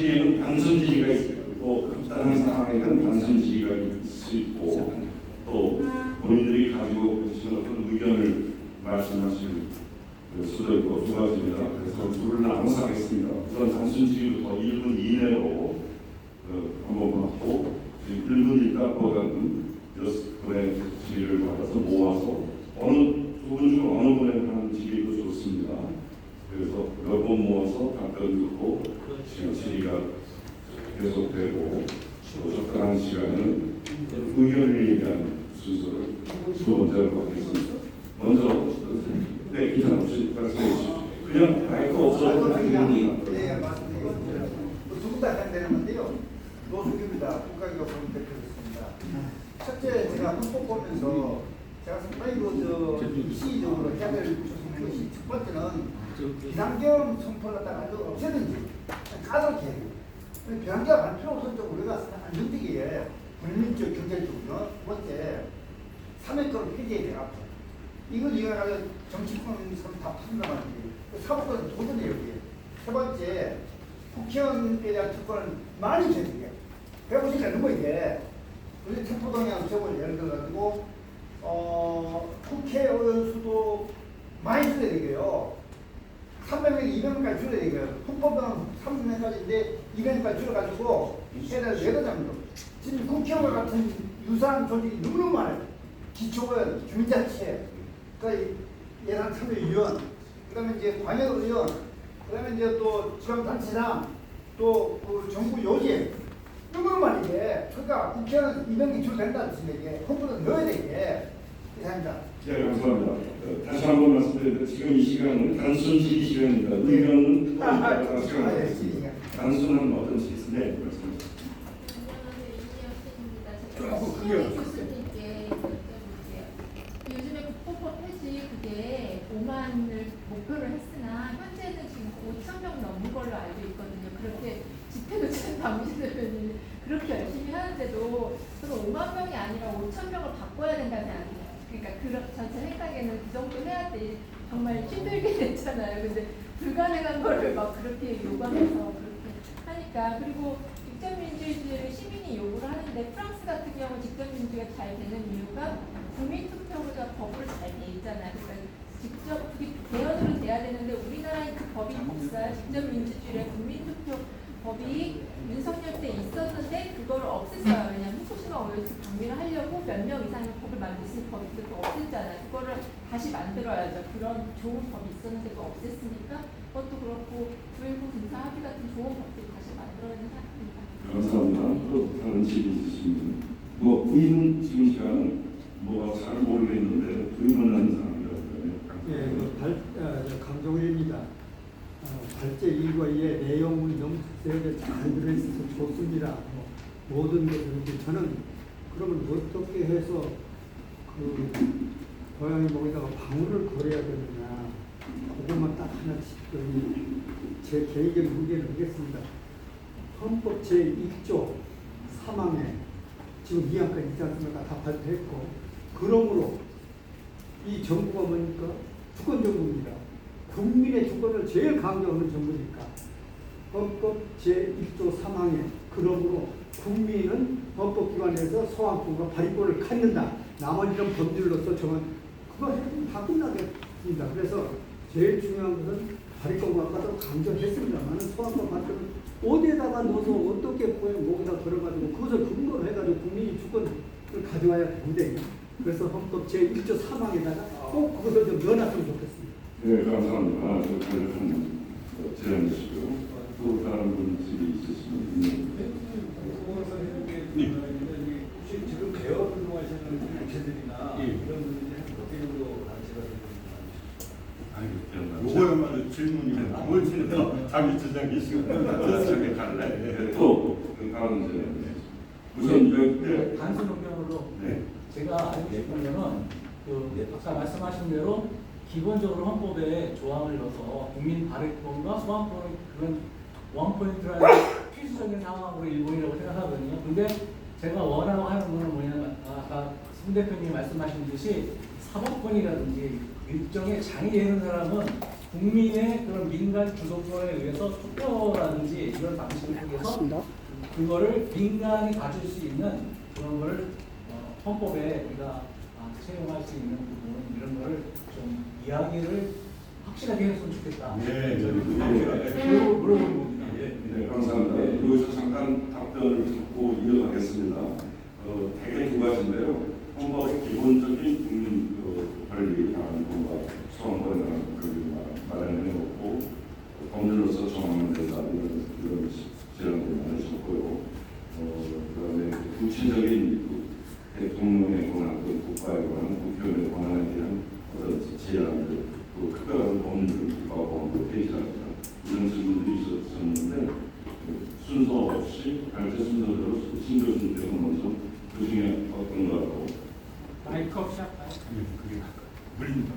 지위에는 단순 지위가 있고 극단한 상황에는 단순 지위가 있을 수 있고 또 본인들이 가지고 계신 어떤 의견을 말씀하실 수도 있고 두 가지입니다. 그래서 둘을 나눠서 하겠습니다. 우선 단순 지위부터 1분 이내로 한번 받고 1분 일단보다는 6분의 지위를 받아서 모아서 두 분 중 어느 분에 하는 지위도 좋습니다. 그래서 몇 번 모아서 답변 듣고 질의가 계속되고 또 적당한 시간은 의견을 얘기하는 순서를 두 번째로 하겠습니다. 먼저 네, 기사 없이 말씀해 주십시오. 그냥 마이크 없어도 되는 네, 맞습니다. 두분다 해야 되는 건데요. 노숙입니다. 국가기업원 대표였습니다. 첫째, 제가 헌법 보면서 제가 상당히 시의적으로 해야 될 것이 첫 번째는 비상계엄 선포를 갖다가 없애든지 까맣게 해야 돼요. 비상계엄 할 필요 없을 정도로 우리가 안정되게 국민적 경제적으로 두 번째 3회권을 폐지해야 돼요. 이걸 이용하여 정치권 다 판단하는 게 사법권 도전이에요. 여기에. 세 번째, 국회의원에 대한 특권을 많이 줘야 돼요. 150이 넘는 거 이게. 우리 체포동의안 세월 예를 들어가지고 국회의원 수도 많이 줄여야 되고요. 300명, 200명까지 줄여야 되고요. 헌법은 300명까지인데 200명까지 줄여가지고 세대를 내려잡니다. 지금 국회의원 같은 유사한 조직이 너무 많아요. 기초의원, 주민자치, 그러니까 예산 참여위원, 그다음에 이제 광역의원, 그다음에 이제 또 지방단체장, 또 그 정부 요직 너무 많이 돼. 그러니까 국회의원 200명 줄된다는 뜻이게 헌법에 넣어야 되게 이상입니다. 네, 감사합니다. 다시 한번 말씀드리는데 지금 이 시간은 단순 질의 시간입니다. 의견은 단순한 뭐든지 네, 말씀하십시오. 교수님께 여쭤볼게요. 요즘에 국보법 폐지 그게 5만을 목표로 했으나 현재는 지금 5,000명 넘는 걸로 알고 있거든요. 그렇게 집회도 지금 박문신 대표님 그렇게 열심히 하는데도 저는 5만 명이 아니라 5,000명을 바꿔야 된다는 생각이에요. 그러니까 전체 생각에는 그 정도 해야 돼. 정말 힘들게 됐잖아요. 근데 불가능한 거를 막 그렇게 요구하면서 그렇게 하니까 그리고 직접민주주의를 시민이 요구를 하는데 프랑스 같은 경우 직접민주가 잘 되는 이유가 국민투표보다 법으로 잘 돼 있잖아요. 그러니까 직접 그게 대연으로 돼야 되는데 우리나라의 그 법이 없어요. 직접민주주의의 국민투표 법이 윤석열 때 있었는데 그거를 없앴어요. 왜냐하면 후쿠시마 오염수 방류를 하려고 몇 명 이상의 법을 만드신 법이 그거 없앴잖아요. 그거를 다시 만들어야죠. 그런 좋은 법이 있었는데 그거 없앴으니까 그것도 그렇고 9.19 군사 합의 같은 좋은 법들 다시 만들어야 되는 생각입니다. 감사합니다. 또 다른 질의 있으시면 부인 지금 시간은 잘 모르겠는데 부인을 하는 사람이라고 예, 강종일입니다. 발제 1과의 내용은 너무 자세하게 잘 들어있어서 좋습니다. 모든 것을 저는 그러면 어떻게 해서 그 고양이 목에다가 방울을 걸어야 되느냐 그것만 딱 하나씩 제 개인적인 의견을 하겠습니다. 헌법 제1조 3항에 지금 2항까지 있지 않습니까? 다 발표했고 그러므로 이 정부가 뭡니까? 주권정부입니다. 국민의 주권을 제일 강조하는 정부니까 헌법 제1조 3항에 그러므로 국민은 헌법기관에서 소환권과 발의권을 갖는다. 나머지는 법률로서 정한 그거 해도 다 끝나겠습니다. 그래서 제일 중요한 것은 발의권과 아까도 강조했습니다만 소환권 발의권을 어디에다가 넣어서 어떻게 목에다 걸어가지고 그것을 근거로 해가지고 국민이 주권을 가져와야 되는데 그래서 헌법 제1조 3항에다가 꼭 그것을 좀 넣어놨으면 좋겠습니다. 네, 감사합니다. 간략한 제안이시고요. 또 다른 분들이 있으시면 혹시 지금 개업 운동하시는 단체들이나 이런 분들이 어떻게 정도 단체가 요거야말로 질문이고 나머지는 자기 주장이 있으면 저기 갈래. 또 다른 제안. 우선 단순 의견으로 제가 알고 싶은 거는 아까 말씀하신 대로 기본적으로 헌법에 조항을 넣어서 국민 발의권과 소환권을 그런 원포인트라는 필수적인 상황으로 일본이라고 생각하거든요. 근데 제가 원하고 하는 거는 뭐냐면 아까 손 대표님이 말씀하신 듯이 사법권이라든지 일정의 장이 되는 사람은 국민의 그런 민간 주도권에 의해서 투표라든지 이런 방식을 통해서 그거를 민간이 가질 수 있는 그런 거를 헌법에 우리가 채용할 수 있는 부분 이런 거를 좀 이야기를 확실하게 했으면 좋겠다. 네, 물어보는 겁니다. 네, 감사합니다. 여기서 잠깐 답변을 듣고 이어가겠습니다. 대개 두 가지인데요. 헌법의 기본적인 국민 권리 방법과 소원권이라는 그 마련해놓고 법률로서 정하면 된다 이런 제안을 하셨고요. 그다음에 구체적인 대통령의 권한, 국가의 권한, 국회의원의 권한에 대한 어떤 제안들, 특별한 법률을 국가법으로 폐지하자 이런 질문들이 있었는데 순서 없이 발제 순서대로 신교수님께서 먼저 그 중에 어떤 거라고 마이크 없이 할까요? 물립니다.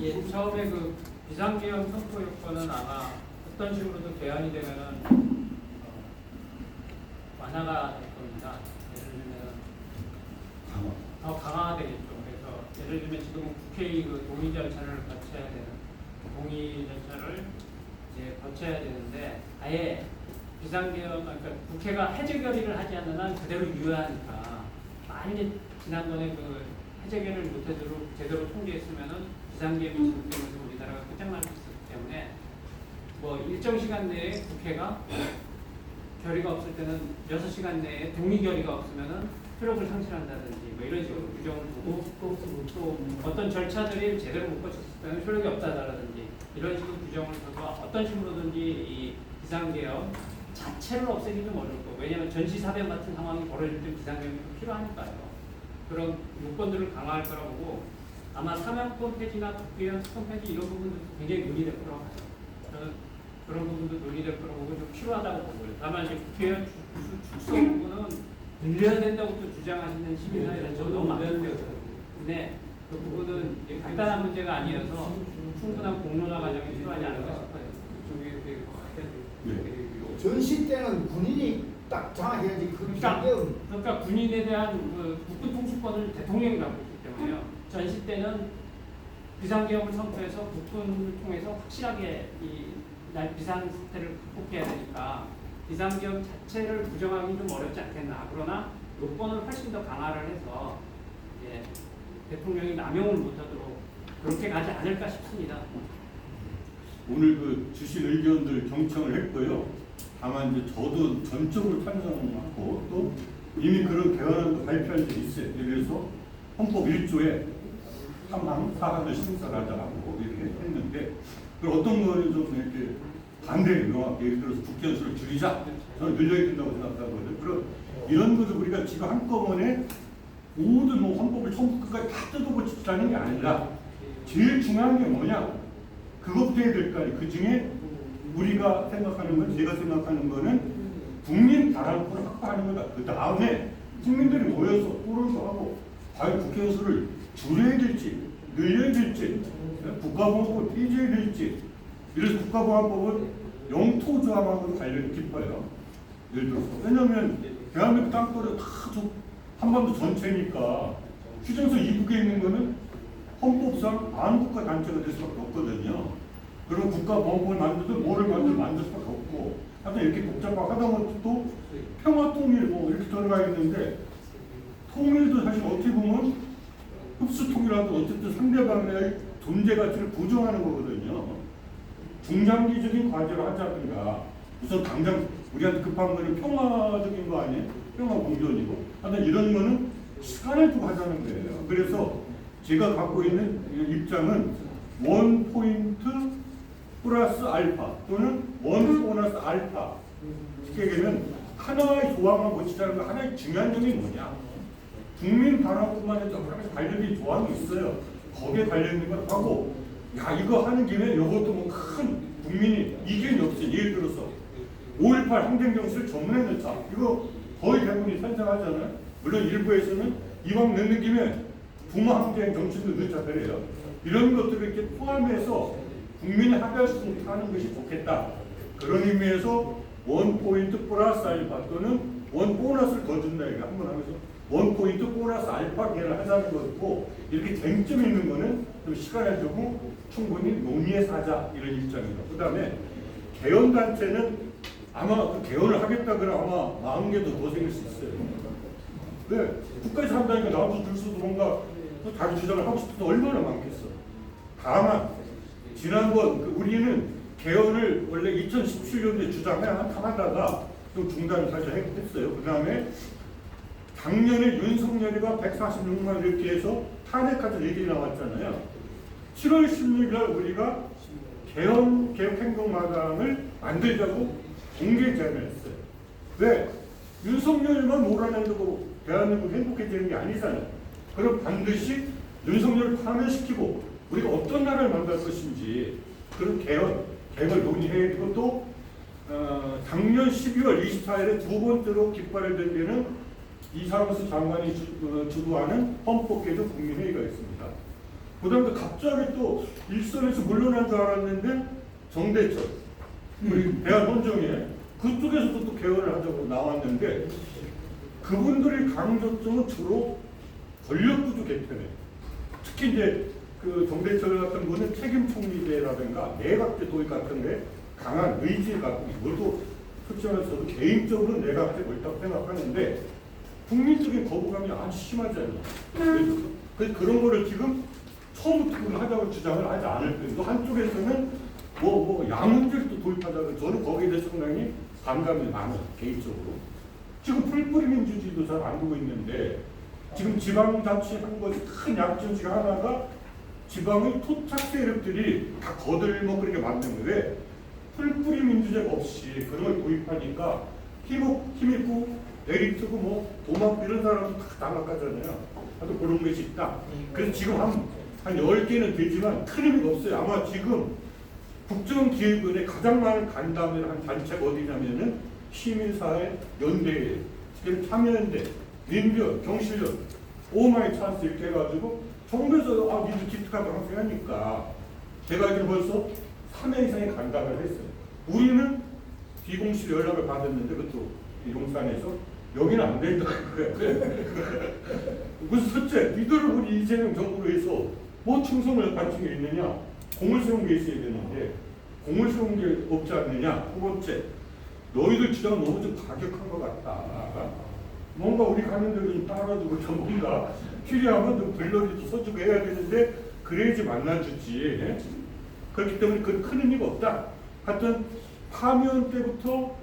예, 처음에 그 비상계엄 선포 요건은 아마 어떤 식으로든 개헌이 되면은 완화가 될 겁니다. 예를 들면 더 강화가 되겠죠. 그래서 예를 들면 지금은 국회의 그 동의 절차를 거쳐야 되는 동의 절차를 이제 거쳐야 되는데 아예 비상계엄 그러니까 국회가 해제 결의를 하지 않는 한 그대로 유효하니까 만일 지난번에 그 해제 결의를 못하도록 제대로 통제했으면은 비상계엄이 지속되면서 우리나라가 끝장날 수 있었기 때문에 뭐 일정 시간 내에 국회가 결의가 없을 때는 6시간 내에 동의 결의가 없으면은 효력을 상실한다든지 뭐 이런 식으로 규정을 두고 또 어떤 절차들이 제대로 못 거쳤을 때는 효력이 없다라든지 이런 식으로 규정을 둬서 어떤 식으로든지 이 비상계엄 자체를 없애기 좀 어려울 거고 왜냐하면 전시사변 같은 상황이 벌어질 때 비상계엄이 필요하니까요. 그런 요건들을 강화할 거라고 보고 아마 사면권 폐지나 국회의원 특권 폐지 이런 부분들도 굉장히 논의될 거라고 봐요. 저는 그런 부분도 논의될 거라고 보고 좀 필요하다고 보고요. 다만 이제 국회의원 축소 부분은 늘려야 된다고 또 주장하시는 시민사회에서 너무 많은데 그 부분은 간단한 문제가 아니어서 충분한 공론화 과정이 필요하지 않을까 싶어요. 전시 때는 군인이 딱 장악해야지 그 그러니까 군인에 대한 그 국군 통수권을 대통령이 갖고 있기 때문에요. 전시 때는 비상계엄을 선포해서 국군을 통해서 확실하게 이 비상 사태를 극복해야 되니까 비상계엄 자체를 부정하기 좀 어렵지 않겠나. 그러나 요건을 훨씬 더 강화를 해서 이제 대통령이 남용을 못하도록 그렇게 가지 않을까 싶습니다. 오늘 그 주신 의견들 경청을 했고요. 다만 이제 저도 전적으로 찬성하고 또 이미 그런 개헌안도 발표한 적이 있어요. 그래서 헌법 1조에 3항, 4항을 신설하자고 이렇게 했는데 그 어떤 거는 좀 이렇게 반대로 명확히 예를 들어서 국회의원 수를 줄이자 저는 늘려야 된다고 생각하거든요. 그럼 이런 것을 우리가 지금 한꺼번에 모든 헌법을 처음부터 끝까지 다 뜯어고치자는 게 아니라 제일 중요한 게 뭐냐 그것부터 해야 될 거 아니에요. 그 중에 우리가 생각하는 건 제가 생각하는 거는 국민 다락구를 확보하는 거다. 그 다음에 국민들이 모여서 토론도 하고 과연 국회의원 수를 줄여야 될지 늘려야 될지 국가보안법을 폐지해야 될지 이래서 국가보안법은 영토 조항하고 관련이 깊어요. 예를 들어서 왜냐하면 대한민국 땅굴은 다 한반도 전체니까 휴전선 이북에 있는 거는 헌법상 반국가 단체가 될 수밖에 없거든요. 그럼 국가보안법을 만들든 뭐를 만들 수밖에 없고 하여튼 이렇게 복잡하고 하다못해 또 평화통일 뭐 이렇게 들어가 있는데 통일도 사실 어떻게 보면 흡수통일하도 어쨌든 상대방의 존재 가치를 부정하는 거거든요. 중장기적인 과제를 하자든가 우선 당장 우리한테 급한 거는 평화적인 거 아니에요? 평화 공존이고 하여튼 이런 거는 시간을 두고 하자는 거예요. 그래서 제가 갖고 있는 입장은 원 포인트 플러스 알파 또는 원 보너스 알파 쉽게 얘기하면 하나의 조항만 고치자는 거 하나의 중요한 점이 뭐냐 국민 반환뿐만 아니라 여러 가지 관련된 조항이 있어요. 거기에 관련된 걸 하고 야 이거 하는 김에 이것도 뭐 큰 국민이 이견이 없어요. 예를 들어서 5.18 항쟁정신을 전문에 넣자 이거 거의 대부분이 찬성하잖아요. 물론 일부에서는 이왕 넣는 김에 부마항쟁 정신도 넣자 그래요. 이런 것들을 이렇게 포함해서 국민이 합의할 수 있게 하는 것이 좋겠다. 그런 의미에서 원 포인트 플러스 알파 또는 원 보너스를 더 준다 이거 한번 하면서 원 포인트 플러스 알파 계를 하자는 거고 이렇게 쟁점 있는 거는 좀 시간을 두고 충분히 논의해서 하자 이런 입장입니다. 그 다음에 개헌단체는 아마 그 개헌을 하겠다 그러면 아마 40개도 더 생길 수 있어요. 왜? 국가에서 한다니까 나도 줄 수도 뭔가 또 다른 주장을 하고 싶어도 얼마나 많겠어. 다만 지난번 우리는 개헌을 원래 2017년에 주장하다가 좀 중단을 사실 했어요. 그 다음에 작년에 윤석열이가 146만 이렇게 해서 탄핵까지 얘기 나왔잖아요. 7월 16일 날 우리가 개헌 개혁행동마당을 만들자고 공개 제안을 했어요. 왜? 윤석열만 몰아낸다고 대한민국 행복해지는 게 아니잖아요. 그럼 반드시 윤석열을 파면시키고 우리가 어떤 나라를 만들 것인지 그런 개혁을 논의해야 되고 또 작년 12월 24일에 두 번째로 깃발을 든 데는 이상수 장관이 주도하는 헌법개정 국민회의가 있습니다. 그 다음에 갑자기 또 일선에서 물러난 줄 알았는데 정대철 우리 대한헌정회 그쪽에서도 또 개헌을 하자고 나왔는데 그분들의 강조점은 주로 권력구조 개편에 특히 이제 그 정대철 같은 분은 책임총리제라든가 내각제 도입 같은 데 강한 의지를 갖고 이것도 솔직히 말해서 저도 개인적으로 내각제 옳다고 생각하는데 국민적인 거부감이 아주 심하잖아요. 그래서 그런 거를 지금 처음부터 하자고 주장을 하지 않을 거예요. 또 한쪽에서는 양문제를 또 도입하자고 저는 거기에 대해서 상당히 반감이 많아요. 개인적으로. 지금 풀뿌리 민주주의도 잘 안 되고 있는데 지금 지방자치 한 것이 큰 약점 중 하나가 지방의 토착 세력들이 다 거들먹거리게 만든 거예요. 풀뿌리 민주제가 없이 그런 걸 도입하니까 힘있고 에리트고 도망 이런 사람도 다 장악하잖아요. 아주 그런 것이 있다. 그래서 지금 한 10개는 되지만 큰 의미가 없어요. 아마 지금 국정기획원에 가장 많은 간담회를 한 단체가 어디냐면은 시민사회 연대예요. 지금 참여연대, 민변, 경실련, 오마이 찬스 이렇게 해가지고 정부에서 니들 기특하다고 항상 하니까 제가 알기로 벌써 3회 이상의 간담회를 했어요. 우리는 비공식 연락을 받았는데 그것도 용산에서 여기는 안 된다고 그래. 무슨 첫째, 니들을 우리 이재명 정부로 해서 뭐 충성을 바친 게 있느냐? 공을 세운 게 있어야 되는데 공을 세운 게 없지 않느냐? 두 번째, 너희들 주장은 너무 좀 과격한 것 같다. 뭔가 우리 가는 데로 좀 따라주고 좀 뭔가 필요하면 좀 블러리도 써주고 해야 되는데 그래야지 만나주지. 그렇기 때문에 그 큰 의미가 없다. 하여튼 파면 때부터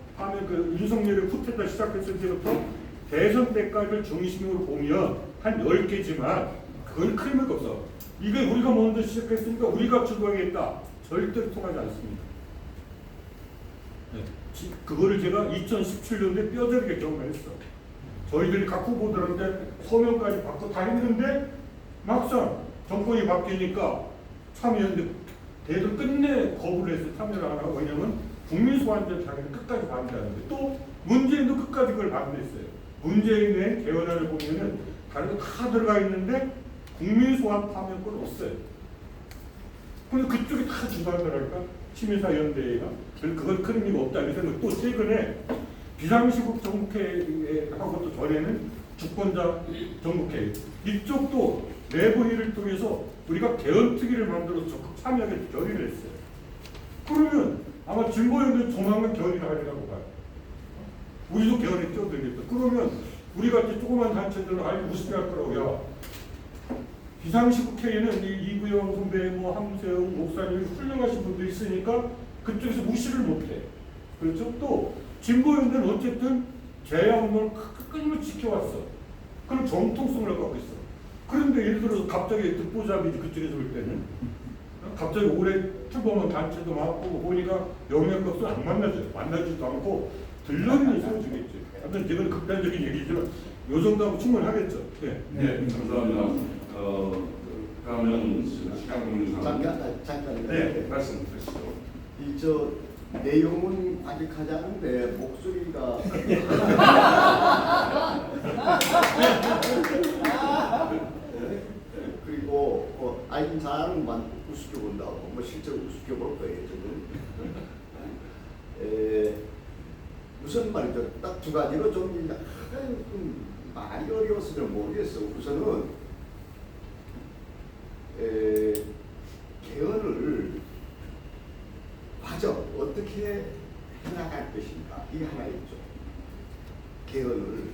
그 윤석열의 후퇴가 시작했을 때부터 대선 때까지를 중심으로 보면 한 10개지만 그걸 큰 의미가 없어. 이게 우리가 먼저 시작했으니까 우리가 주도하겠다. 절대로 통하지 않습니다. 네. 그거를 제가 2017년에 뼈저리게 경험했어. 저희들이 각 후보들한테 서명까지 받고 다 했는데 막상 정권이 바뀌니까 참여했는데 대도 끝내 거부를 해서 참여를 안 하고 왜냐면 국민 소환제 자기는 끝까지 반대하는데 또 문재인도 끝까지 그걸 반대했어요. 문재인의 개헌안을 보면은 다른 거 다 들어가 있는데 국민 소환 파면권 없어요. 근데 그쪽이 다 주도하더라니까 시민사연대회가. 그건 큰 의미가 없다. 그래서 또 최근에 비상시국 정국회하고 또 전에는 주권자 정국회 이쪽도 내부 회의를 통해서 우리가 개헌특위를 만들어서 적극 참여하게 결의를 했어요. 그러면 아마 진보연대 조만간 결의를 하리라고 봐요. 우리도 개헌에 뛰어들겠다. 그러면 우리 같은 조그만 단체들은 아주 우습게 할 거라고. 야, 비상시국회에는 이구영 선배, 함세웅 목사님이 훌륭하신 분들이 있으니까 그쪽에서 무시를 못해. 그렇죠? 또 진보연대는 어쨌든 제야운동을 끊임없이 지켜왔어. 그런 정통성을 갖고 있어. 그런데 예를 들어서 갑자기 듣보잡이지 그쪽에서 볼 때는 갑자기 올해 출범한 단체도 많고 보니까 영향력도 안 만나지도 않고 들러리는 세워주겠지. 하여튼 이건 극단적인 얘기지만 요 정도 하면 충분하겠죠. 네. 네, 감사합니다. 그러면 시간 공유상 잠깐. 네, 말씀하시죠. 저 내용은 아직하지 않은데 목소리가 그리고 아이는 사람만 우습게 본다고 실제로 우습게 볼 거예요 저는. 우선 말이죠. 딱 두 가지로 좀 많이 어려워서 좀 모르겠어. 우선은 개헌을 과정 어떻게 해나갈 것인가 이게 하나 있죠. 개헌을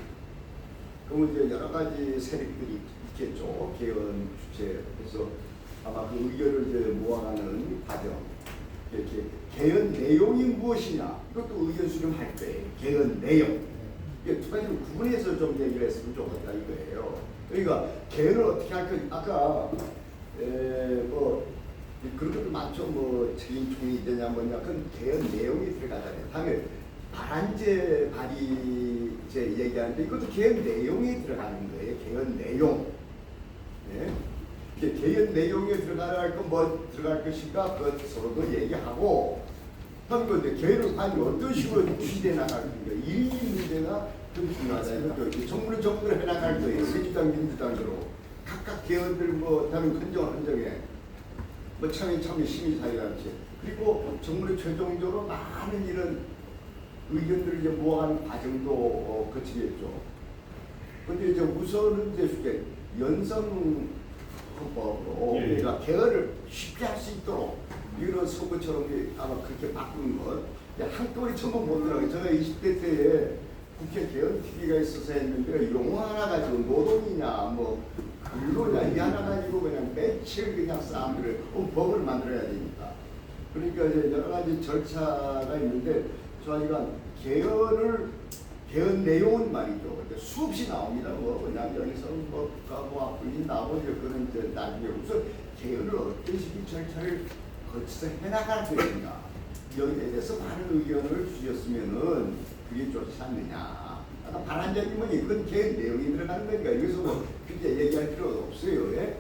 그럼 이제 여러 가지 세력들이 있겠죠. 개헌 주체에서 아마 그 의견을 이제 모아가는 과정. 이렇게 개헌 내용이 무엇이냐 이것도 의견 수렴할 때 개헌 내용 이게 두 가지를 구분해서 좀 얘기를 했으면 좋겠다 이거예요. 그러니까 개헌을 어떻게 할 거 아까 뭐 그런 것도 많죠. 뭐 책임총이 되냐 뭐냐 그건 개헌 내용이 들어가잖아요. 다음에 발안제 발의제 얘기하는데 이것도 개헌 내용에 들어가는 거예요. 개헌 내용. 예? 개헌 내용에 들어갈 건 뭐 들어갈 것인가 그 서로도 얘기하고 그럼 근데 개헌을 과연 어떤 식으로 추진해 나갈 건가 이 문제가 좀 중요하다. 정부는 정부를 해 나갈 거예요. 새누리당 민주당으로 각각 개헌들 뭐 다른 헌정에 뭐 참여 시민사회단체 그리고 정부는 최종적으로 많은 이런 의견들을 이제 모아가는 과정도 거치겠죠. 근데 이제 우선은 이제 연성 헌법으로 우리가 개헌을 쉽게 할 수 있도록 이런 선거처럼 아마 그렇게 바꾸는 것 한꺼번에 전부 못 들어가요. 제가 20대 때에 국회 개헌 TV가 있어서 했는데 용어 하나 가지고 노동이냐 뭐 근로냐 이 하나 가지고 그냥 며칠 그냥 사람들을 법을 만들어야 되니까 그러니까 이제 여러 가지 절차가 있는데 저희가 개헌 내용은 말이죠. 수없이 나옵니다. 뭐 그냥 여기서 뭐 국가보안 분리 나오고 그런 이제 나중에 우선 개헌을 어떤 식의 절차를 거쳐서 해나갈 것인가 여기에 대해서 많은 의견을 주셨으면은 그게 좋지 않느냐. 아까 발안적이면 이건 개헌 내용이 들어가는 거니까 여기서 뭐 그렇게 얘기할 필요가 없어요. 예?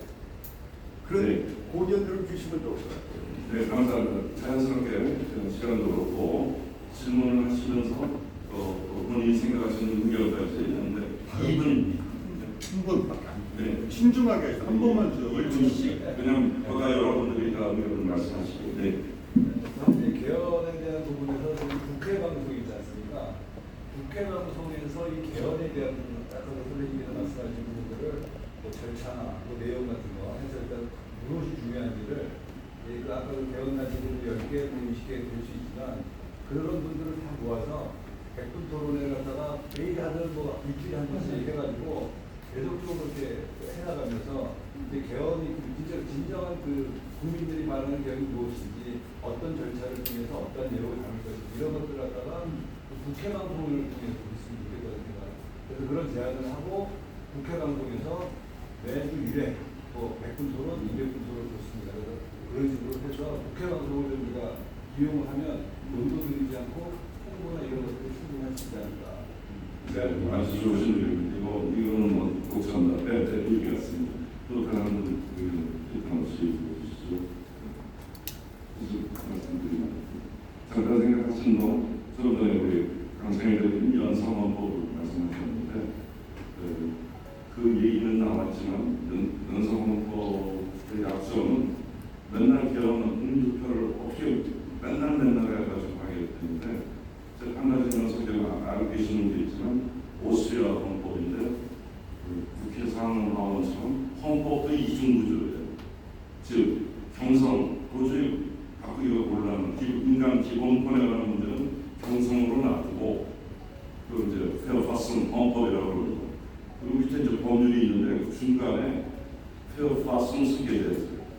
그런 네. 고견들을 주시면 좋을 것 같아요. 네, 감사합니다. 자연스럽게 시간도 그렇고 질문을 하시면서 본인이 생각하시는 의견까지 있는데 2분밖에 안 돼요. 네. 신중하게 해서 한 번만 줘. 1분씩 그냥 거가 여러분들이 다 의견을 말씀하시고 네. 사실 개헌에 대한 부분에서 지금 국회 방송이 있지 않습니까? 국회 방송에서 이 개헌에 대한 부분, 아까 선생님께서 말씀하신 부분들을 뭐 절차나 뭐 내용 같은 거 해서 일단 무엇이 중요한지를 아까 그 개헌 단체들도 10개, 20개 될 수 있지만 그런 분들을 다 모아서 100분 토론회 갖다가 매일 하든 뭐 일주일에 한 번씩 해가지고 계속적으로 그렇게 해나가면서 개헌이 진정한 그 국민들이 말하는 개헌이 무엇인지 어떤 절차를 통해서 어떤 내용을 담을 것인지 이런 것들을 갖다가 국회 방송을 통해서 했으면 좋겠다는 생각. 그래서 그런 제안을 하고 국회 방송에서 매주 1회 뭐 100분 토론, 200분 토론 좋습니다. 그래서 그런 식으로 해서 국회 방송을 우리가 이용을 하면 돈도 들이지 않고 홍보나 이런 것들을 충분히 할 수 있지 않을까. 네, 아주 좋으신 의견인데 이거는 뭐 독찬다 빼빼 얘기 같습니다. 또 다른 의견 혹시 보시죠. 말씀드리면 잠깐 생각하신 조금 전에 우리 강창희 대표님 연성헌법을 말씀하셨는데 그 얘기는 나왔지만 연성헌법의 약속은 맨날 개헌은 국민투표를 어떻게 맨날 해가지고 하게 되는데 한 가지는 성경 알고 계시는 게 있지만 오스트리아 헌법인데 국회 상원처럼 헌법도 이중구조예요. 즉 경성 도저히 바꾸기가 곤란한 인간 기본권에 관한 문제는 경성으로 놔두고 그 이제 페어파슨 헌법이라고 그러고 그리고 밑에 이제 법률이 있는데 그 중간에 페어파슨 쓰게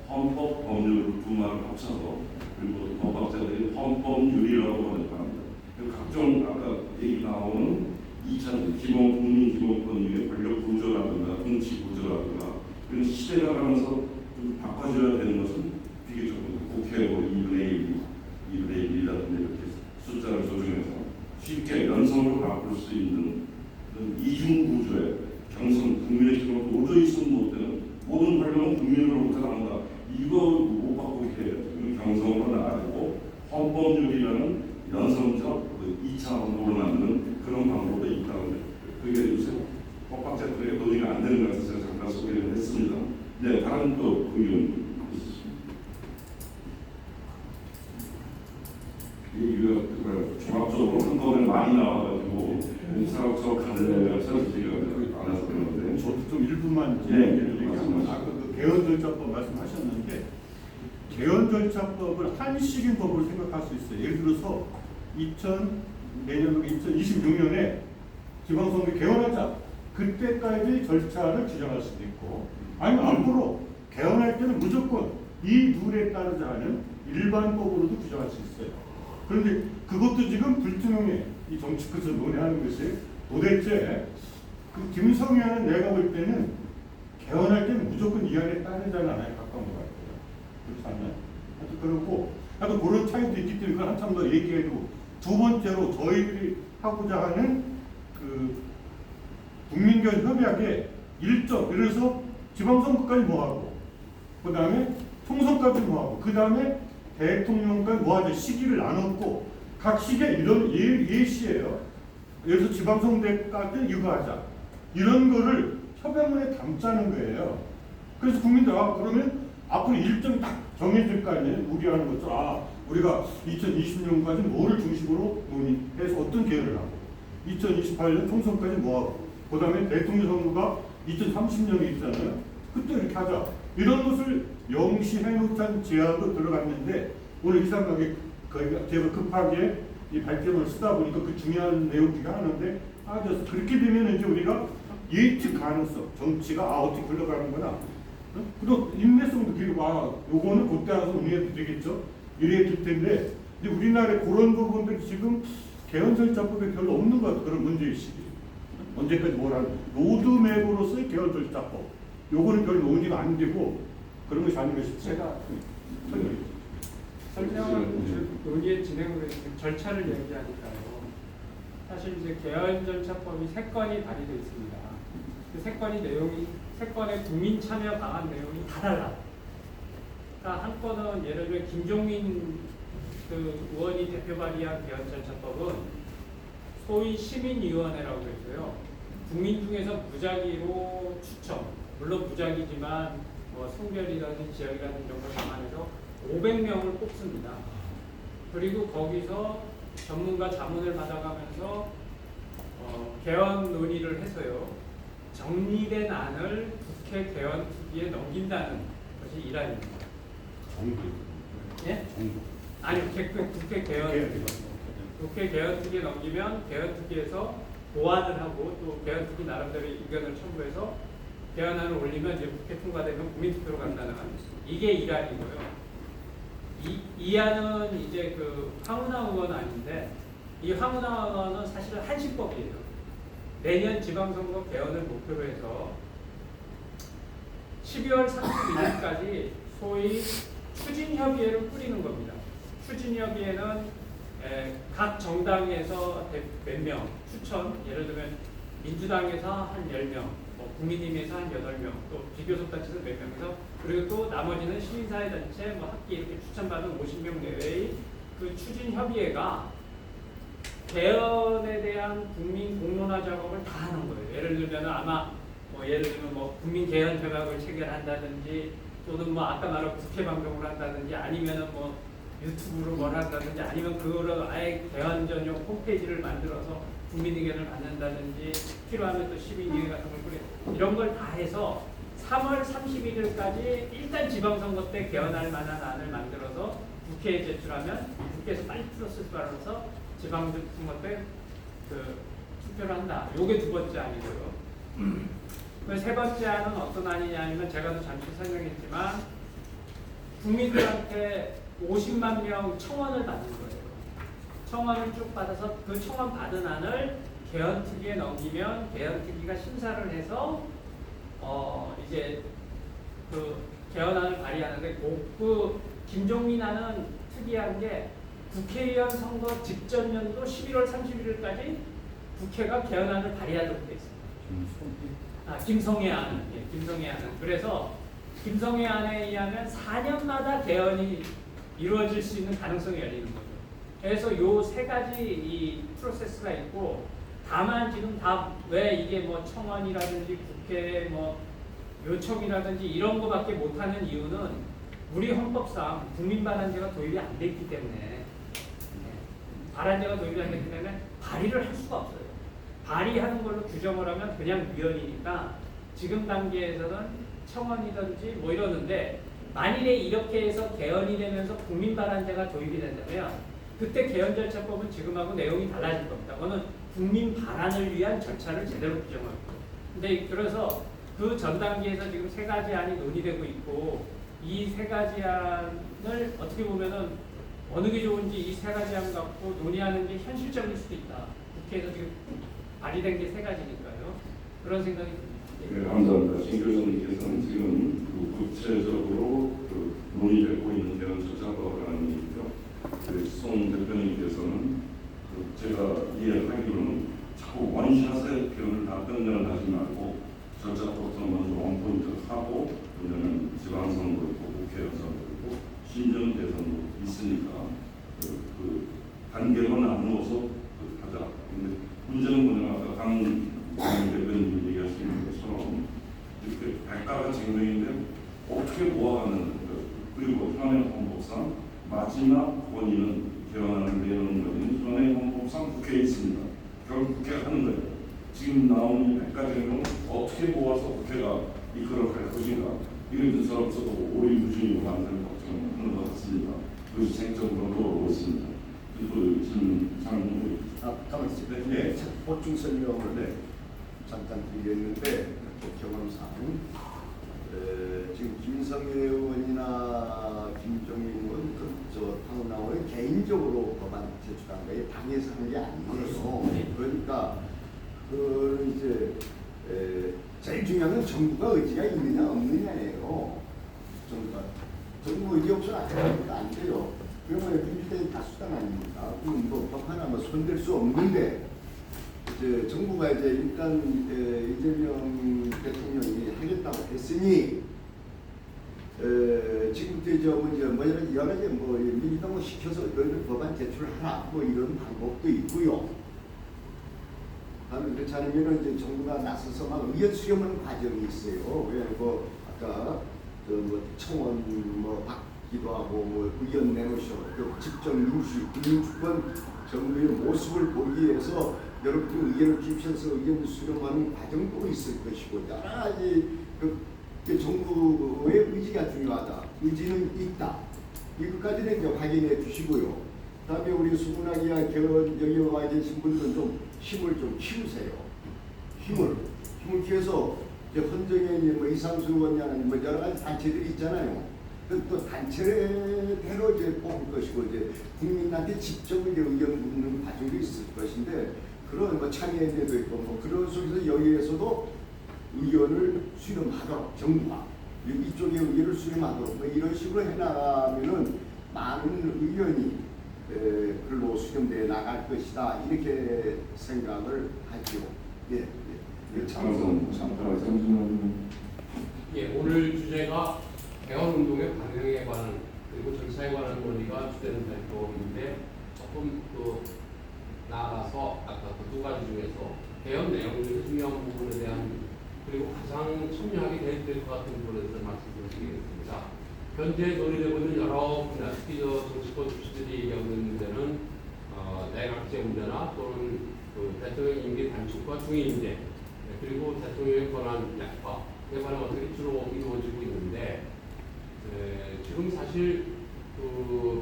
헌법 법률 두 말을 합쳐서 그리고 법학자들이 헌법률이라고 하니까 각종 아까 얘기 나오는 2차 기본 국민 기본권 위에 권력 구조라든가 통치 구조라든가 그런 시대가 가면서 좀 바꿔줘야 되는 것은 비교적으로 국회 2분의 1이라든가 이렇게 숫자를 조정해서 쉽게 연성으로 바꿀 수 있는 이중 구조의 경선 국민의 기본 도저히 손 못 대는 모든 권력은 국민으로부터 나온다. 이거 못 바꾸게 해요. 경성으로 나가고 헌법률이라는 연성적 2차원으로 만드는 그런 방법도 있다고 그게 요새 법학자들에게 논의가 안 되는 것 같아서 잠깐 소개를 했습니다. 네, 다른 또 의견 있으십니까? 이거 종합적으로 한꺼번에 많이 나와가지고 사업적 관련해가 처지가 안 해서 그러는데 저도 좀 1분만 네, 아까 그 개헌 절차법 말씀하셨는데 개헌 절차법을 한식인 법으로 생각할 수 있어요. 예를 들어서 내년 2026년에 지방선거 개헌하자. 그때까지 절차를 규정할 수도 있고, 아니면 앞으로 개헌할 때는 무조건 이 룰에 따르지 않은 일반법으로도 규정할 수 있어요. 그런데 그것도 지금 불투명해. 이 정치권에서 논의하는 것이 도대체 그 김성현은 내가 볼 때는 개헌할 때는 무조건 이 안에 따르지 않아요. 가까운 것 같아요. 그렇지 않나요? 하여튼 그렇고, 하여튼 그런 차이도 있기 때문에 그걸 한참 더 얘기해도, 두 번째로 저희들이 하고자 하는 그 국민견 협약의 일정, 그래서 지방선거까지 뭐하고, 그 다음에 총선까지 뭐하고, 그 다음에 대통령까지 뭐하자 시기를 나눴고, 각 시기에 이런 예시예요. 그래서 지방선거 때까지 이거 하자. 이런 거를 협약문에 담자는 거예요. 그래서 국민들, 그러면 앞으로 일정이 딱 정해질 거 아니에요. 우리 하는 것처럼, 우리가 2020년까지 뭐를 중심으로 논의해서 어떤 계획을 하고, 2028년 총선까지 뭐하고, 그 다음에 대통령 선거가 2030년에 있잖아요. 그때 이렇게 하자. 이런 것을 명시해놓자는 제안도 들어갔는데, 오늘 이상하게 제가 급하게 이 발표를 쓰다 보니까 그 중요한 내용 중에 하나인데 빠져서, 그렇게 되면 이제 우리가 예측 가능성, 정치가 어떻게 흘러가는구나. 그리고 인내성도 길고, 요거는 그때 와서 논의해도 되겠죠. 이래야 될 텐데, 이제 우리나라에 그런 부분들이 지금 개헌 절차법에 별로 없는 것 같아요. 그런 문제의식이. 언제까지 뭘 하는, 로드맵으로서의 개헌 절차법. 요거는 별 논의가 안 되고, 그런 것이 아닌가 싶어요. 제가 설명을 논의의 진행으로 지금 절차를 얘기하니까요. 사실 이제 개헌 절차법이 3건이 발의되어 있습니다. 그 3건의 국민 참여 방안 내용이 다 달라. 그러니까 한 건은 예를 들어 김종민 그 의원이 대표 발의한 개헌 절차법은 소위 시민위원회라고 해서요. 국민 중에서 무작위로 추첨, 물론 무작위지만 뭐 성별이라든지 지역이라든지 이런 걸 감안해서 500명을 뽑습니다. 그리고 거기서 전문가 자문을 받아가면서 개헌 논의를 해서요. 정리된 안을 국회 개헌 특위에 넘긴다는 것이 일환입니다. 예? 아니, 국회 개헌 국회 개헌 특위에 넘기면 개헌 특위에서 보완을 하고 또 개헌 특위 나름대로 의견을 첨부해서 개헌안을 올리면 이제 국회 통과되면 국민투표로 간다는 이게 일환이고요. 이 안은 이제 그 황운하 의원 아닌데, 이 황운하 의원은 사실은 한식법이에요. 내년 지방선거 개헌을 목표로 해서 12월 31일까지 소위 추진협의회를 꾸리는 겁니다. 추진협의회는 각 정당에서 몇 명 추천, 예를 들면 민주당에서 한 10명, 국민의힘에서 한 8명, 또 비교섭단체에서 몇 명에서, 그리고 또 나머지는 시민사회단체, 학기 이렇게 추천받은 50명 내외의 그 추진협의회가 개헌에 대한 국민 공론화 작업을 다 하는 거예요. 예를 들면 아마 국민 개헌 협약을 체결한다든지, 또는 아까 말한 국회 방송을 한다든지, 아니면은 유튜브로 뭘 한다든지, 아니면 그거를 아예 개헌 전용 홈페이지를 만들어서 국민 의견을 받는다든지, 필요하면 또 시민위원 같은 걸 꾸려, 이런 걸 다 해서 3월 31일까지 일단 지방선거 때 개헌할 만한 안을 만들어서 국회에 제출하면 국회에서 빨리 프로세스 밟아서 지방선거 때 그 투표를 한다. 요게 두 번째 안이고요. 그 세 번째 안은 어떤 안이냐면, 제가 잠시 설명했지만 국민들한테 50만 명 청원을 받는 거예요. 청원을 쭉 받아서 그 청원 받은 안을 개헌특위에 넘기면 개헌특위가 심사를 해서 이제 그 개헌안을 발의하는데, 그 김종민 안은 특이한 게 국회의원 선거 직전 연도 11월 31일까지 국회가 개헌안을 발의하도록 돼 있습니다. 김성애 안은, 김성애 안은. 그래서 김성애 안에 의하면 4년마다 개헌이 이루어질 수 있는 가능성이 열리는 거죠. 그래서 요 세 가지 이 프로세스가 있고, 다만 지금 왜 이게 청원이라든지 국회 요청이라든지 이런 거밖에 못하는 이유는 우리 헌법상 국민 발안제가 도입이 안 돼 있기 때문에, 발안제가 도입이 안 됐기 때문에 발의를 할 수가 없어요. 발의하는 걸로 규정을 하면 그냥 위헌이니까 지금 단계에서는 청원이든지 이러는데, 만일에 이렇게 해서 개헌이 되면서 국민발안제가 도입이 된다면 그때 개헌 절차법은 지금하고 내용이 달라질 겁니다. 그거는 국민발안을 위한 절차를 제대로 규정합니다. 근데 그래서 그 전 단계에서 지금 세 가지 안이 논의되고 있고 이 세 가지 안을 어떻게 보면은 어느 게 좋은지 이 세 가지 안 갖고 논의하는 게 현실적일 수도 있다. 국회에서 지금 발의된 게 세 가지니까요. 그런 생각이 듭니다. 네, 감사합니다. 신 교수님께서는 지금 그 구체적으로 그 논의되고 있는 개헌 절차법이라는 얘기죠. 송 대표님께서는 그 제가 이해하기로는 자꾸 원샷에 개헌을 다 끝내는 하지 말고 절차부터 먼저 원포인트 하고 그러면 지방선거 있고 국회의원 선거 있고 신정 대선도 있으니까 그 단계로 나누어서 하자. 근데 문제는 뭐냐 아까 강 대표님 얘기하시는 것처럼 이렇게 백가가쟁명인데 어떻게 모아가는 그리고 현행 헌법상 마지막 권위는 개헌안을 내놓는 권위는 현행 헌법상 국회에 있습니다. 결국 국회가 하는 거예요. 지금 나오는 이 백가쟁명을 어떻게 모아서 국회가 이끌어갈 것인가 이런 사람서도 오리무중이 많다는 걱정하는 것 같습니다. 그것이 쟁점으로 오고 있습니다. 그리고 지금 장로 가만히 있어요. 네, 보충 설명을 잠깐 드리겠는데 경험상 지금 김성애 의원이나 김종인 의원 저 당나오는 개인적으로 법안 제출한 거에 당에서 한 게 아니에요. 그러니까 그 이제 제일 중요한 건 정부가 의지가 있느냐 없느냐예요. 정부 의지 없으면 안 돼요. 그러면 민주당이 다수당 아닙니까? 그럼 법 하나 손댈 수 없는데 이제 정부가 이제 일단 이재명 대통령이 하겠다고 했으니 지금부터 이제 여러 가지 민주당을 시켜서 너희들 법안 제출하라 이런 방법도 있고요. 다음에 그렇지 않으면 이제 정부가 나서서 막 의견 수렴하는 과정이 있어요. 왜 아까 청원 받기도 하고 의견 내놓으셔 직접 민주권 정부의 모습을 보기 위해서 여러분들 의견을 주셔서 의견 수렴하는 과정도 있을 것이고 여러 가지 정부의 의지가 중요하다. 의지는 있다. 이것까지는 이제 확인해 주시고요. 다음에 우리 수문학이야 개헌 여기 와 계신 분들은 좀 힘을 좀 키우세요. 힘을 키워서 이제 헌정의 이상수 의원이나 여러 가지 단체들이 있잖아요. 또 단체대로 이제 뽑을 것이고 이제 국민한테 직접 이제 의견 묻는 과정도 있을 것인데 그런 참여연대도 있고 그런 속에서 여기에서도 의견을 수렴하도록 정부가 이쪽에 의견을 수렴하도록 이런 식으로 해나가면은 많은 의견이 글로 수렴돼 나갈 것이다 이렇게 생각을 하죠. 예. 잠깐만 잠시만요. 예, 오늘 주제가 개헌 운동의 반응에 관한 그리고 절차에 관한 논의가 주되는 발표인데 조금 나아가서 아까 그 두 가지 중에서 개헌 내용 중에 중요한 부분에 대한 그리고 가장 참여하게 될 것 같은 부분에 대해서 말씀드리겠습니다. 현재 논의되고 있는 여러 분야, 특히 정치권 출신들이 얘기하고 있는 문제는 내각제 문제나 또는 대통령 임기 단축과 중임제 그리고 대통령의 권한 약화에 관한 것들이 주로 이루어지고 있는데 지금 사실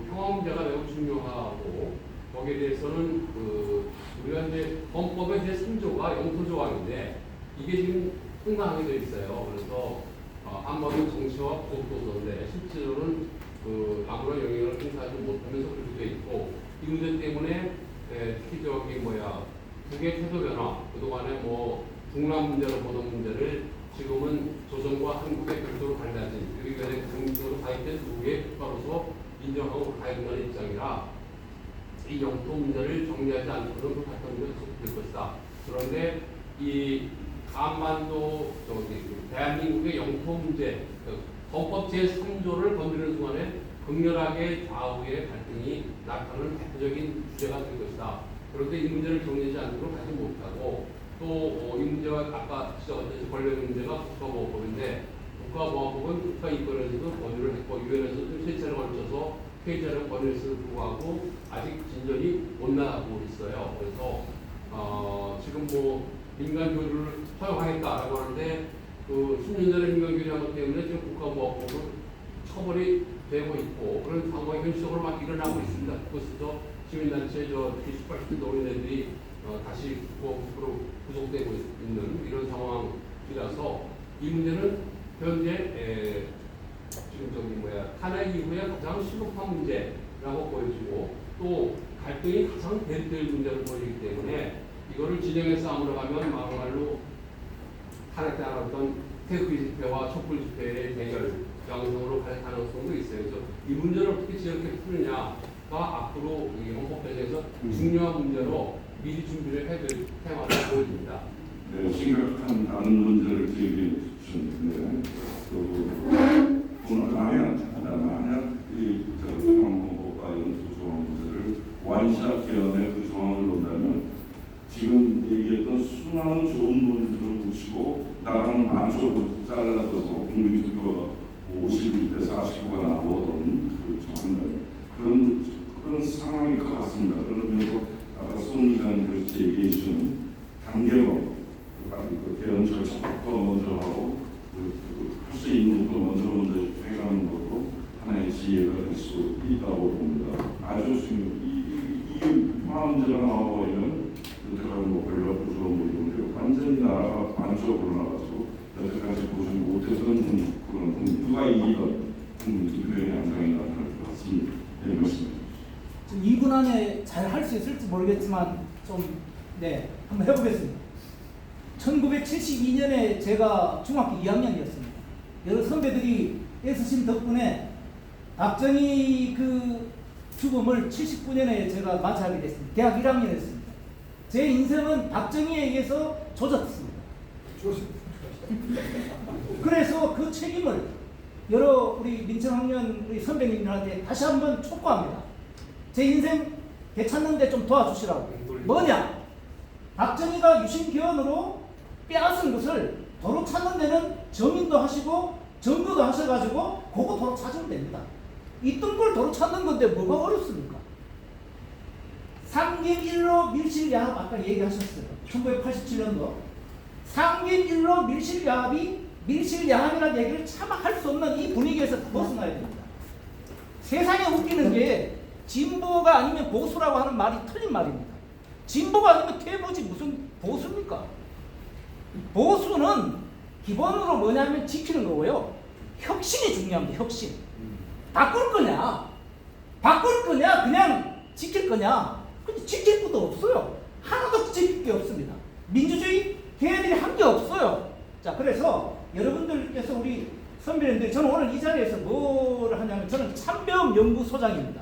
평화 문제가 매우 중요하고 거기에 대해서는 우리가 이제 헌법의 제3조가 영토조항인데 이게 지금 흥망하게 되어 있어요. 그래서 한마디로 정치와 보호도서인데 실제로는 아무런 영향을 행사하지 못하면서 그렇게 되어 있고 이 문제 때문에 특히 북의 태도 변화 그동안에 북남 문제로 보던 문제를 지금은 조선과 한국의 별도로 갈라진 그리고 공식적으로 가입된 두 개의 국가로서 인정하고 가입하는 입장이라 이 영토 문제를 정리하지 않고는 그 같은 문제가 계속될 것이다. 그런데 이 한반도 대한민국의 영토 문제 헌법 제3조를 건드리는 순간에 극렬하게 좌우의 갈등이 나타나는 대표적인 주제가 될 것이다. 그런데 이 문제를 정리하지 않도록 하지 못하고 또 이 문제와 아까 지적했던 권력 문제가 국가보안법인데 국가보안법은 국가인권에서도 권유를 했고 유엔에서도 세 차례 걸쳐서 회의자를 권유했음에도 불구하고 아직 진전이 못 나가고 있어요. 그래서 지금 민간 교류를 허용하겠다라고 하는데 10년 전에 민간 교류한 것 때문에 지금 국가보안법을 처벌이 되고 있고 그런 상황이 현실적으로 막 일어나고 있습니다. 그것도 시민단체 특히 18세 노인네들이 다시 국보로 구속되고 있는 이런 상황이라서 이 문제는 현재 지금 탄핵 이후에 가장 심각한 문제라고 보여지고 또 갈등이 가장 대립될 문제로 보이기 때문에 이거를 진영의 싸움으로 가면 막말로 탄핵 때 나왔던 태극기 집회와 촛불 집회의 대결 양상으로 갈 가능성도 있어요. 그래서 이 문제를 어떻게 지역에 푸느냐가 앞으로 이 헌법변에서 중요한 문제로 미리 준비를 해야 될 테마로 보여집니다. 네, 심각한 다른 문제를 제기해 주셨는데 만약 이 방법과 연수 조항 문제를 완샷 개헌의 그 조항을 논다면 지금 얘기했던 수많은 좋은 분들을 모시고 나라는 만족을 잘라서 국민투표가 50대 49가 나오던 그런 상황일 것 같습니다. 그러면서 아까 손 의장님께서 얘기해 주신 단계로 개헌 절차부터 먼저 하고 할 수 있는 것도 먼저 해가는 것도 하나의 지혜가 될 수 있다고 봅니다. 아주 이 문제가 나와버리면 여태까지 별로 부끄러운 부분인데 완전히 나라가 반쪽으로 나가서 여태까지 보지 못했던 그런 누가 이기던 국민투표의 양상이 나타날 것 같습니다. 네, 말씀입니다. 지금 2분 안에 잘 할 수 있을지 모르겠지만 한번 해보겠습니다. 1972년에 제가 중학교 2학년이었습니다. 여러 선배들이 애쓰신 덕분에 박정희 그 죽음을 79년에 제가 맞이하게 됐습니다. 대학 1학년이었습니다. 제 인생은 박정희에 의해서 조졌습니다. 그래서 그 책임을 여러 우리 민청학년 우리 선배님들한테 다시 한번 촉구합니다. 제 인생 되찾는데 좀 도와주시라고. 뭐냐? 박정희가 유신개헌으로 빼앗은 것을 도로 찾는 데는 정인도 하시고 정부도 하셔가지고 그거 도로 찾으면 됩니다. 있던 걸 도로 찾는 건데 뭐가 어렵습니까? 상김일로 밀실야합 아까 얘기하셨어요. 1987년도 상김일로 밀실야합이라는 얘기를 참 할 수 없는 이 분위기에서 벗어나야 됩니다. 세상에 웃기는 게 진보가 아니면 보수라고 하는 말이 틀린 말입니다. 진보가 아니면 퇴보지 무슨 보수입니까? 보수는 기본으로 뭐냐면 지키는 거고요. 혁신이 중요합니다. 혁신. 바꿀 거냐? 그냥 지킬 거냐? 근데 지킬 것도 없어요. 하나도 지킬 게 없습니다. 민주주의 걔네들이 한 게 없어요. 자, 그래서 여러분들께서 우리 선배님들, 저는 오늘 이 자리에서 뭘 하냐면 저는 참배움연구소장입니다.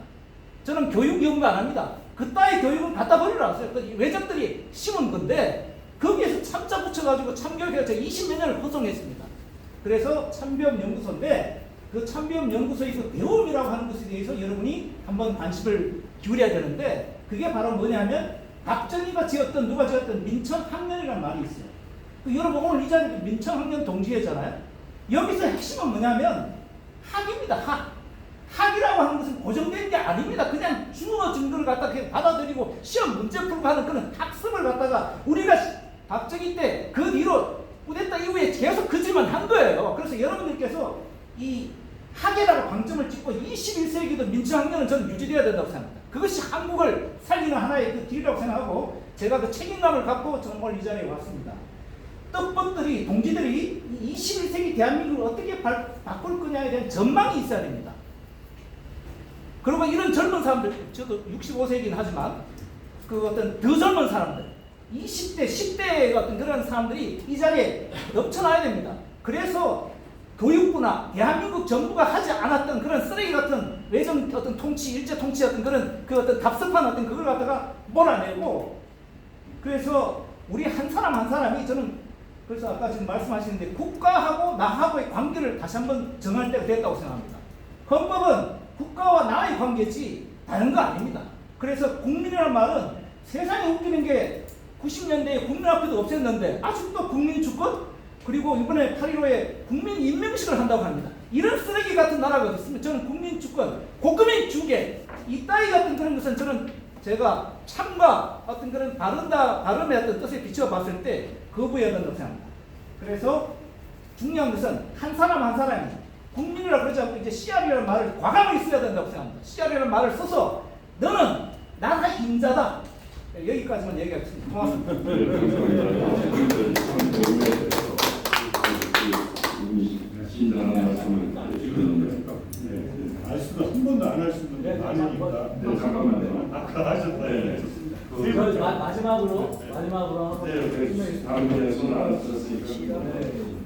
저는 교육 연구 안 합니다. 그따위 교육은 갖다 버리라 하세요. 외적들이 심은 건데 거기에서 참자 붙여가지고 참교육해서 20몇 년을 구성했습니다. 그래서 참배움연구소인데 그 참배움연구소의 그 배움이라고 하는 것에 대해서 여러분이 한번 관심을 기울여야 되는데 그게 바로 뭐냐면 박정희가 지었던 누가 지었던 민청학년이라는 말이 있어요. 여러분 오늘 이 자리에 민청학년 동지회잖아요. 여기서 핵심은 뭐냐면 학입니다. 학이라고 하는 것은 고정된 게 아닙니다. 그냥 주어 증거를 갖다 받아들이고 시험 문제 풀고 하는 그런 학습을 갖다가 우리가 박정희 때 그 뒤로 쿠데타 이후에 계속 그 짓만 한 거예요. 그래서 여러분들께서 이 학예라고 방점을 찍고 21세기도 민청학년은 저는 유지되어야 된다고 생각합니다. 그것이 한국을 살리는 하나의 그 길이라고 생각하고 제가 그 책임감을 갖고 정말 이 자리에 왔습니다. 떡밥들이 동지들이 21세기 대한민국을 어떻게 바꿀 거냐에 대한 전망이 있어야 됩니다. 그리고 이런 젊은 사람들, 저도 65세이긴 하지만 그 어떤 더 젊은 사람들, 20대, 10대 같은 그런 사람들이 이 자리에 넘쳐나야 됩니다. 그래서 교육부나 대한민국 정부가 하지 않았던 그런 쓰레기 같은 외정 어떤 통치, 일제 통치 같은 그런 그 어떤 답습한 어떤 그걸 갖다가 몰아내고 그래서 우리 한 사람 한 사람이 저는 그래서 아까 지금 말씀하시는데 국가하고 나하고의 관계를 다시 한번 정할 때가 됐다고 생각합니다. 헌법은 국가와 나의 관계지 다른 거 아닙니다. 그래서 국민이라는 말은 세상에 웃기는 게 90년대에 국민학교도 없앴는데 아직도 국민주권 그리고 이번에 8.15에 국민인명식을 한다고 합니다. 이런 쓰레기 같은 나라가 있으면 저는 국민주권, 국민의 주계 이따위 같은 그런 것은 저는 제가 참과 어떤 그런 발음의 어떤 뜻에 비춰봤을 때 거부해야 된다고 생각합니다. 그래서 중요한 것은 한 사람 한 사람이 국민이라 그러지 않고 이제 CR이라는 말을 과감하게 써야 된다고 생각합니다. CR이라는 말을 써서 너는 나라 임자다. 여기까지만 얘기하겠습니다. 고맙습니다. 신선한 말씀을 해주셨는데 말씀을 한 번도 안 하시는 분이 많으니까. 네, 잠깐만요. 아까 하셨다. 네. 마지막으로 네, 다음 분에 손 안 썼으니까. 네.